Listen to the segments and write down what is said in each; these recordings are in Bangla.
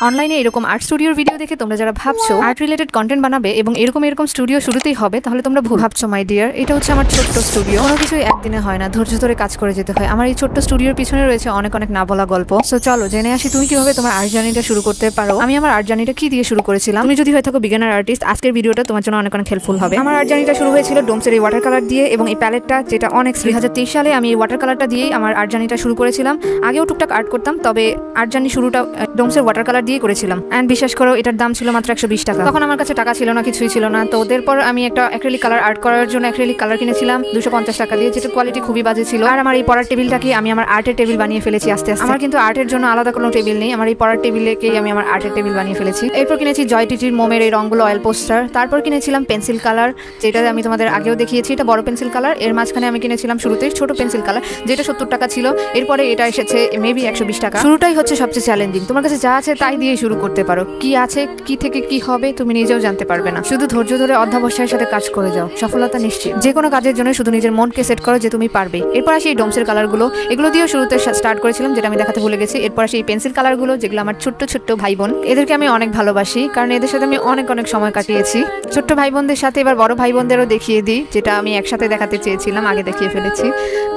অনলাইনে এরকম আর্ট স্টুডিওর ভিডিও দেখে তোমরা যারা ভাবছো আর্ট রিলেটেড কন্টেন্ট বানাবে এবং এরকম স্টুডিও শুরুতেই হবে, তাহলে তোমরা ভুল ভাবছো মাই ডিয়ার। এটা হচ্ছে আমার ছোট্ট স্টুডিও, কোনো কিছুই একদিনে হয় না, ধৈর্য ধরে কাজ করে যেতে হয়। আমার এই ছোট্ট স্টুডিওর পিছনে রয়েছে অনেক না বলা গল্প। সো চলো জেনে আসি তুমি কিভাবে তোমার আর্ট জার্নিটা শুরু করতে পারো। আমি আমার আর্ট জার্নিটা কি দিয়ে শুরু করেছিলাম। তুমি যদি হয়ে থাকো বিগিনার আর্টিস্ট, আজকের ভিডিওটা তোমার জন্য অনেক হেল্পফুল হবে। আমার আর্ট জার্নিটা শুরু হয়েছিল ডোমসের এই ওয়াটার কালার দিয়ে এবং এই প্যালেটটা, যেটা অনেক 2023 সালে আমি এই ওয়াটার কালারটা দিয়েই আমার আর্ট জার্নিটা শুরু করেছিলাম। আগেও টুকটাক আর্ট করতাম, তবে আর্ট জার্নি শুরুটা ডোমসের ওয়াটার কালার দিয়ে করেছিলাম। অ্যান্ড বিশ্বাস করো, এটার দাম ছিল মাত্র 120 টাকা। তখন আমার কাছে টাকা ছিল না, কিছুই ছিল না। তো ওদের পর আমি একটা অ্যাক্রিলিক কালার আর্ট করার জন্য অ্যাক্রিলিক কালার কিনেছিলাম 250 টাকা দিয়ে, যেটা কোয়ালিটি খুবই বাজে ছিল। আর আমার এই পড়ার টেবিলটাকে আমি আমার আর্টের টেবিল বানিয়ে ফেলেছি আস্তে আস্তে। আমার কিন্তু আর্টের জন্য আলাদা কোনো টেবিল নেই, আমার এই পড়ার টেবিলেকেই আমি আমার আর্টের টেবিল বানিয়ে ফেলেছি। এরপর কিনেছি জয় টিটির মোমের এই রঙগুলো অয়েল পোস্টার। তারপর কিনেছিলাম পেন্সিল কালার, যেটা আমি তোমাদের আগেও দেখিয়েছি। এটা বড় পেন্সিল কালার। এর মাঝখানে আমি কিনেছিলাম শুরুতেই ছোট পেন্সিল কালার, যেটা 70 টাকা ছিল। এরপরে এটা এসেছে মেবি 120 টাকা। শুরুটাই হচ্ছে সবচেয়ে চ্যালেঞ্জিং। তোমার কাছে যা আছে তাই দিয়ে শুরু করতে পারো। কি আছে, কি থেকে কি হবে তুমি নিজেও জানতে পারবে না। শুধু ধৈর্য ধরে অধ্যাবসায়ের সাথে কাজ করে যাও, সফলতা নিশ্চিত। যে কোনো কাজের জন্য শুধু নিজের মনকে সেট করো যে তুমি পারবে। এরপর আসি এই ডোমসের কালারগুলো, এগুলো দিয়েও শুরুতে স্টার্ট করেছিলাম, যেটা আমি দেখাতে ভুলে গেছি। এরপর আসি এই পেন্সিল কালারগুলো, যেগুলো আমার ছোট্ট ভাই বোন। এদেরকে আমি অনেক ভালোবাসি, কারণ এদের সাথে আমি অনেক সময় কাটিয়েছি। ছোট্ট ভাই বোনদের সাথে এবার বড় ভাই বোনদেরও দেখিয়ে দিই, যেটা আমি একসাথে দেখাতে চেয়েছিলাম, আগে দেখিয়ে ফেলেছি।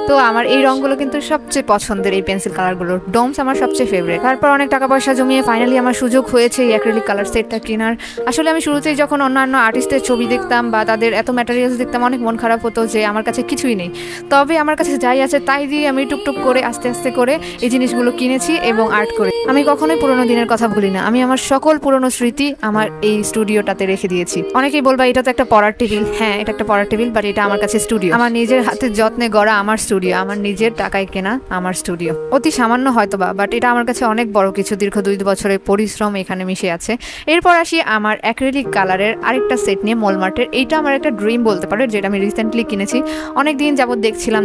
তো আমার এই রঙগুলো কিন্তু সবচেয়ে পছন্দের, এই পেন্সিল কালারগুলো। ডোমস আমার সবচেয়ে ফেভারিট। তারপর অনেক টাকা পয়সা জমিয়ে ফাইনালি আমার সুযোগ হয়েছে এই অ্যাক্রিলিক কালার সেটটা কেনার। আসলে আমি শুরুতেই যখন অন্যান্য আর্টিস্টের ছবি দেখতাম বা তাদের এত ম্যাটেরিয়ালস দেখতাম, অনেক মন খারাপ হতো যে আমার কাছে কিছুই নেই। তবে আমার কাছে যাই আছে তাই দিয়ে আমি টুকটুক করে আস্তে আস্তে করে এই জিনিসগুলো কিনেছি এবং আর্ট করে। আমি কখনোই পুরোনো দিনের কথা ভুলি না। আমি আমার সকল পুরোনো স্মৃতি আমার এই স্টুডিওটাতে রেখে দিয়েছি। অনেকেই বলবা এটা তো একটা পড়ার টেবিল। হ্যাঁ, এটা একটা পড়ার টেবিল, বাট এটা আমার কাছে স্টুডিও। আমার নিজের হাতে যত্নে গড়া আমার স্টুডিও, আমার নিজের টাকায় কেনা আমার স্টুডিও। অতি সামান্য হয়তোবা, বাট এটা আমার কাছে অনেক বড় কিছু। দীর্ঘ 2 বছরের পরিশ্রম এখানে মিশে আছে। এরপর আসি আমার অ্যাক্রিলিক কালারের আরেকটা সেট নিয়ে, মলমার্টের। এইটা আমার একটা ড্রিম বলতে পারো, যেটা আমি রিসেন্টলি কিনেছি। অনেক দিন যাবত দেখছিলাম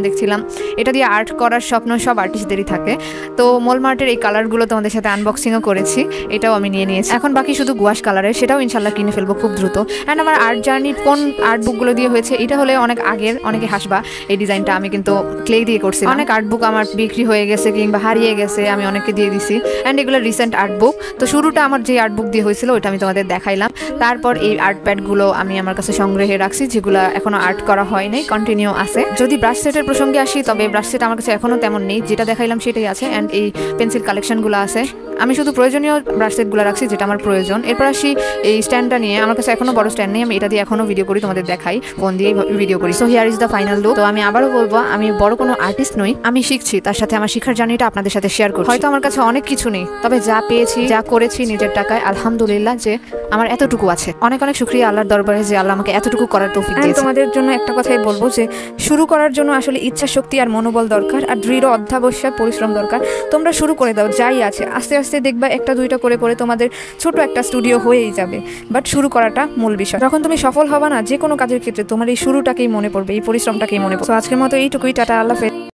এটা দিয়ে আর্ট করার স্বপ্ন সব আর্টিস্টদেরই থাকে। তো মলমার্টের এই কালারগুলো তোমাদের সাথে আনবক্সিংও করেছি, এটাও আমি নিয়ে নিয়েছি। এখন বাকি শুধু গুয়াশ কালারের, সেটাও ইনশাল্লাহ কিনে ফেলবো খুব দ্রুত। অ্যান্ড আমার আর্ট জার্নি কোন আর্ট বুকগুলো দিয়ে হয়েছে, এটা হলে অনেক আগের, অনেকে হাসবা। এই ডিজাইনটা আমি কিন্তু ক্লে দিয়ে করছি। অনেক আর্ট বুক আমার বিক্রি হয়ে গেছে কিংবা হারিয়ে গেছে, আমি অনেককে দিয়ে দিছি। অ্যান্ড এগুলো রিসেন্ট আর্ট বুক। তো শুরুটা আমার যে আর্ট বুক দিয়ে হয়েছিল ওইটা আমি তোমাদের দেখাইলাম। তারপর এই আর্ট প্যাডগুলো আমি আমার কাছে সংগ্রহে রাখছি, যেগুলো এখনো আর্ট করা হয় নাই, কন্টিনিউ আছে। যদি ব্রাশ সেটের প্রসঙ্গে আসি, তবে ব্রাশ সেট আমার কাছে এখনো তেমন নেই, যেটা দেখাইলাম সেটাই আছে। অ্যান্ড এই পেন্সিল কালেকশনগুলো আছে। আমি শুধু প্রয়োজনীয় ব্রাশ সেটগুলো রাখছি, যেটা আমার প্রয়োজন। এরপর আসি এই স্ট্যান্ডটা নিয়ে। আমার কাছে এখনো বড় স্ট্যান্ড নেই, আমি এটা দিয়ে এখনো ভিডিও করি, তোমাদের দেখাই, ফোন দিয়েই ভিডিও করি। So here is the final look. তো আমি আবারও বলবো, আমি বড় কোনো আর্টিস্ট নই, আমি শিখছি, তার সাথে আমার শিক্ষার জার্নিটা আপনাদের সাথে শেয়ার করছি। হয়তো আমার কাছে অনেক কিছু নেই, তবে যা পেয়েছি, যা করেছি নিজের টাকায়, আলহামদুলিল্লাহ যে আমার এতটুকু আছে। অনেক শুকরিয়া আল্লাহর দরবারে যে আল্লাহ আমাকে এতটুকু করার তৌফিক দিয়েছে। তোমাদের জন্য একটা কথাই বলবো যে শুরু করার জন্য আসলে ইচ্ছা শক্তি আর মনোবল দরকার, আর দৃঢ় অধ্যাবসায় পরিশ্রম দরকার। তোমরা শুরু করে দাও, যাই আছে। আস্তে আস্তে দেখবা একটা দুইটা করে তোমাদের ছোট একটা স্টুডিও হয়েই যাবে। বাট শুরু করাটা মূল বিষয়। যখন তুমি সফল হবা না যে কোনো কাজের ক্ষেত্রে, তোমার এই শুরুটাকেই মনে পড়বে, এই পরিশ্রমটাকেই মনে পড়বে। তো আজকের মতো এইটুকুই। টাটা, আল্লাহ হাফেজ।